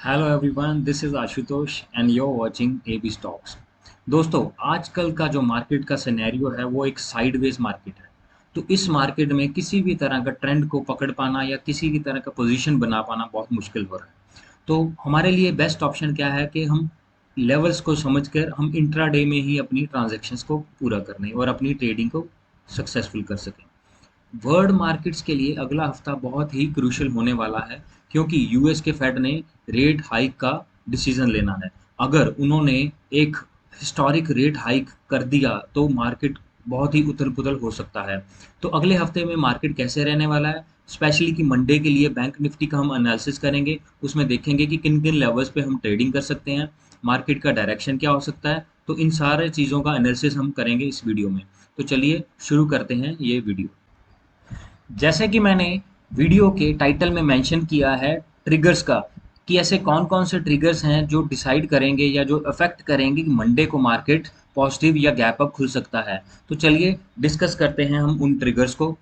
Hello everyone, this is Ashutosh and you are watching AB stocks. दोस्तों, आजकल का जो मार्केट का सिनेरियो है वो एक साइडवेज मार्केट है। तो इस मार्केट में किसी भी तरह का ट्रेंड को पकड़ पाना या किसी भी तरह का पोजीशन बना पाना बहुत मुश्किल हो रहा है। तो हमारे लिए बेस्ट ऑप्शन क्या है कि हम लेवल्स को समझकर हम इंट्राडे में ही अपनी ट्रांजैक्शंस को पूरा करने और अपनी ट्रेडिंग को सक्सेसफुल कर सकें। वर्ल्ड मार्केट्स के लिए अगला हफ्ता बहुत ही क्रूशियल होने वाला है, क्योंकि यूएस के फेड ने रेट हाइक का डिसीजन लेना है। अगर उन्होंने एक हिस्टोरिक रेट हाइक कर दिया तो मार्केट बहुत ही उथल पुथल हो सकता है। तो अगले हफ्ते में मार्केट कैसे रहने वाला है, स्पेशली कि मंडे के लिए बैंक निफ्टी का हम एनालिसिस करेंगे। उसमें देखेंगे कि किन किन लेवल्स पे हम ट्रेडिंग कर सकते हैं, मार्केट का डायरेक्शन क्या हो सकता है। तो इन सारे चीज़ों का एनालिसिस हम करेंगे इस वीडियो में। तो चलिए शुरू करते हैं ये वीडियो। जैसे कि मैंने वीडियो के टाइटल में मेंशन किया है ट्रिगर्स का, कि ऐसे कौन कौन से ट्रिगर्स हैं जो डिसाइड करेंगे या जो अफेक्ट करेंगे कि मंडे को मार्केट पॉजिटिव या गैप अप खुल सकता है। तो चलिए डिस्कस करते हैं हम उन ट्रिगर्स को।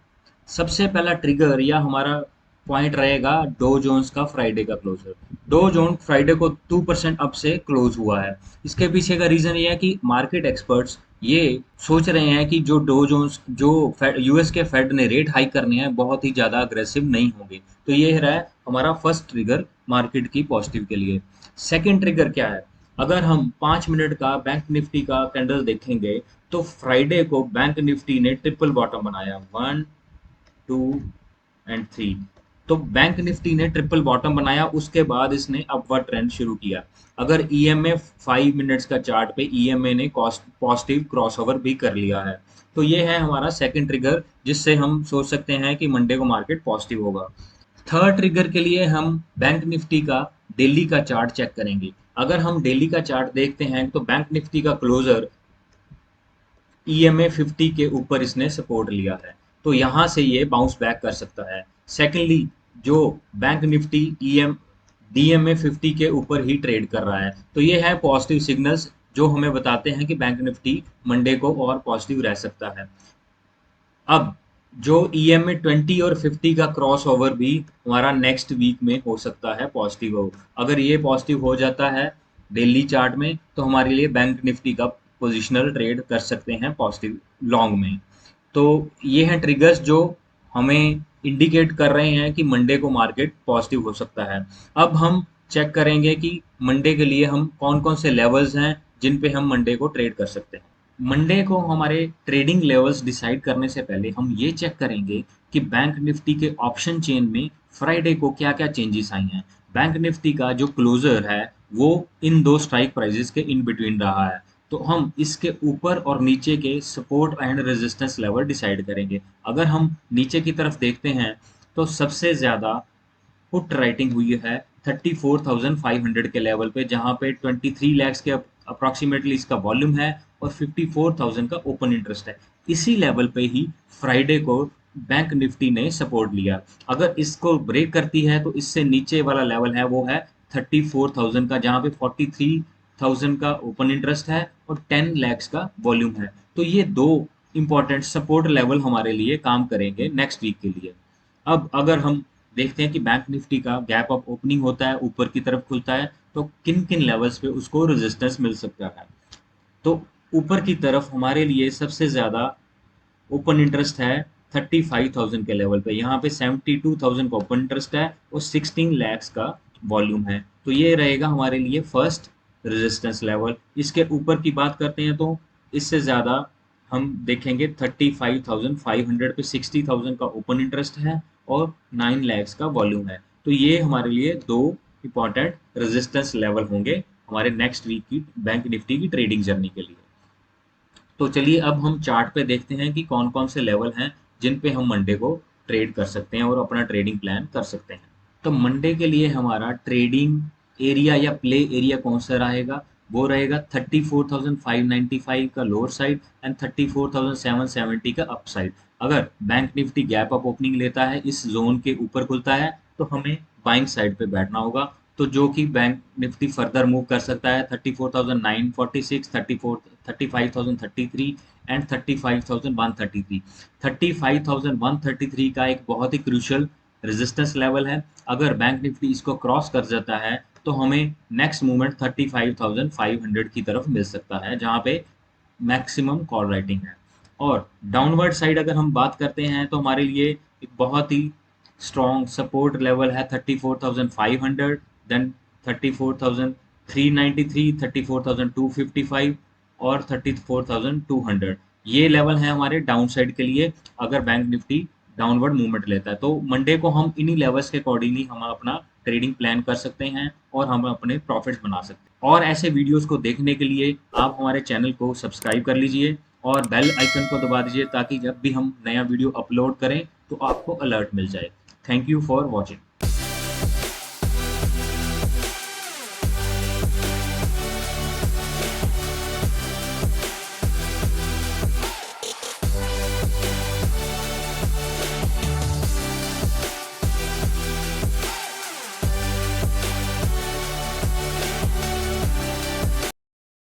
सबसे पहला ट्रिगर या हमारा पॉइंट रहेगा डो जोन्स का फ्राइडे का क्लोजर। डो जोन फ्राइडे को 2% अप से क्लोज हुआ है। इसके पीछे का रीजन ये है कि मार्केट एक्सपर्ट्स ये सोच रहे हैं कि जो डो जोन्स जो यूएस के फेड ने रेट हाइक करने हैं बहुत ही ज़्यादा अग्रेसिव नहीं होंगे। तो ये रहा है हमारा फर्स्ट ट्रिगर मार्केट की पॉजिटिव के लिए। सेकंड ट्रिगर क्या है, अगर हम 5 मिनट का बैंक निफ्टी का कैंडल देखेंगे तो फ्राइडे को बैंक निफ्टी ने ट्रिपल बॉटम बनाया, 1, 2 एंड 3। तो बैंक निफ्टी ने ट्रिपल बॉटम बनाया, उसके बाद इसने अपवर्ड ट्रेंड शुरू किया। अगर ईएमए 5 मिनट्स का चार्ट पे ईएमए ने कॉस्ट पॉजिटिव क्रॉसओवर भी कर लिया है। तो ये है हमारा सेकंड ट्रिगर जिससे हम सोच सकते हैं कि मंडे को मार्केट पॉजिटिव होगा। थर्ड ट्रिगर के लिए हम बैंक निफ्टी का डेली का चार्ट चेक करेंगे। अगर हम डेली का चार्ट देखते हैं तो बैंक निफ्टी का क्लोजर ईएमए 50 के ऊपर इसने सपोर्ट लिया है, तो यहाँ से ये बाउंस बैक कर सकता है। सेकेंडली, जो बैंक निफ्टी ईएम डीएमए 50 के ऊपर ही ट्रेड कर रहा है, तो ये है पॉजिटिव सिग्नल्स जो हमें बताते हैं कि बैंक निफ्टी मंडे को और पॉजिटिव रह सकता है। अब जो ईएमए 20 और 50 का क्रॉस ओवर भी हमारा नेक्स्ट वीक में हो सकता है पॉजिटिव हो। अगर ये पॉजिटिव हो जाता है डेली चार्ट में तो हमारे लिए बैंक निफ्टी का पोजिशनल ट्रेड कर सकते हैं पॉजिटिव लॉन्ग में। तो ये हैं ट्रिगर्स जो हमें इंडिकेट कर रहे हैं कि मंडे को मार्केट पॉजिटिव हो सकता है। अब हम चेक करेंगे कि मंडे के लिए हम कौन कौन से लेवल्स हैं जिन पे हम मंडे को ट्रेड कर सकते हैं। मंडे को हमारे ट्रेडिंग लेवल्स डिसाइड करने से पहले हम ये चेक करेंगे कि बैंक निफ्टी के ऑप्शन चेन में फ्राइडे को क्या क्या चेंजेस आई हैं। बैंक निफ्टी का जो क्लोजर है वो इन दो स्ट्राइक प्राइजेस के इन बिटवीन रहा है, तो हम इसके ऊपर और नीचे के support and resistance level decide करेंगे। अगर हम नीचे की तरफ देखते हैं तो सबसे ज़्यादा पुट राइटिंग हुई है 34,500 के लेवल पे, जहां पे 23 लैक्स के अप्रॉक्सीमेटली इसका वॉल्यूम है और 54,000 का ओपन इंटरेस्ट है। इसी लेवल पे ही फ्राइडे को बैंक निफ्टी ने सपोर्ट लिया। अगर इसको ब्रेक करती है तो इससे नीचे वाला लेवल है वो है 34,000 का, जहां पे 43,000 का ओपन इंटरेस्ट है और 10 लैक्स का वॉल्यूम है। तो ये दो इंपॉर्टेंट सपोर्ट लेवल हमारे लिए काम करेंगे नेक्स्ट वीक के लिए। अब अगर हम देखते हैं कि बैंक निफ्टी का गैप अप ओपनिंग होता है, ऊपर की तरफ खुलता है, तो किन किन लेवल्स पे उसको रेजिस्टेंस मिल सकता है। तो ऊपर की तरफ हमारे लिए सबसे ज़्यादा ओपन इंटरेस्ट है 35,000 के लेवल पे। यहाँ पे 72,000 का ओपन इंटरेस्ट है और 16 लैक्स का वॉल्यूम है। तो ये रहेगा हमारे लिए फर्स्ट रेजिस्टेंस लेवल। इसके ऊपर की बात करते हैं तो इससे ज़्यादा हम देखेंगे 35,500 पे 60,000 का ओपन इंटरेस्ट है और 9 लैक्स का वॉल्यूम है। तो ये हमारे लिए दो इंपॉर्टेंट रेजिस्टेंस लेवल होंगे हमारे नेक्स्ट वीक की बैंक निफ्टी की ट्रेडिंग जर्नी के लिए। तो चलिए अब हम चार्ट पे देखते हैं कि कौन कौन से लेवल हैं जिन पे हम मंडे को ट्रेड कर सकते हैं और अपना ट्रेडिंग प्लान कर सकते हैं। तो मंडे के लिए हमारा ट्रेडिंग एरिया या प्ले एरिया कौन सा रहेगा, वो रहेगा 34,595 का लोअर साइड एंड 34,770 का अप साइड। अगर bank Nifty gap up opening लेता है, इस जोन के ऊपर खुलता है, तो हमें बाइंग साइड पे बैठना होगा। तो जो कि बैंक निफ्टी फर्दर मूव कर सकता है 34,946, 35,033 एंड 35,133। 35,133 का एक बहुत ही क्रूशियल रेजिस्टेंस लेवल है। अगर बैंक निफ्टी इसको क्रॉस कर जाता है तो हमें नेक्स्ट मूवमेंट 35,500 की तरफ मिल सकता है, जहाँ पे मैक्सिमम कॉल राइटिंग है। और डाउनवर्ड साइड अगर हम बात करते हैं तो हमारे लिए एक बहुत ही स्ट्रॉन्ग सपोर्ट लेवल है 34,500, देन 34,393, 34,255 और 34,200। ये लेवल है हमारे डाउन साइड के लिए अगर बैंक निफ्टी डाउनवर्ड मूवमेंट लेता है। तो मंडे को हम इन्हीं लेवल्स के अकॉर्डिंगली हम अपना ट्रेडिंग प्लान कर सकते हैं और हम अपने प्रॉफिट्स बना सकते हैं। और ऐसे वीडियोस को देखने के लिए आप हमारे चैनल को सब्सक्राइब कर लीजिए और बेल आइकन को दबा दीजिए ताकि जब भी हम नया वीडियो अपलोड करें तो आपको अलर्ट मिल जाए। Thank you for watching.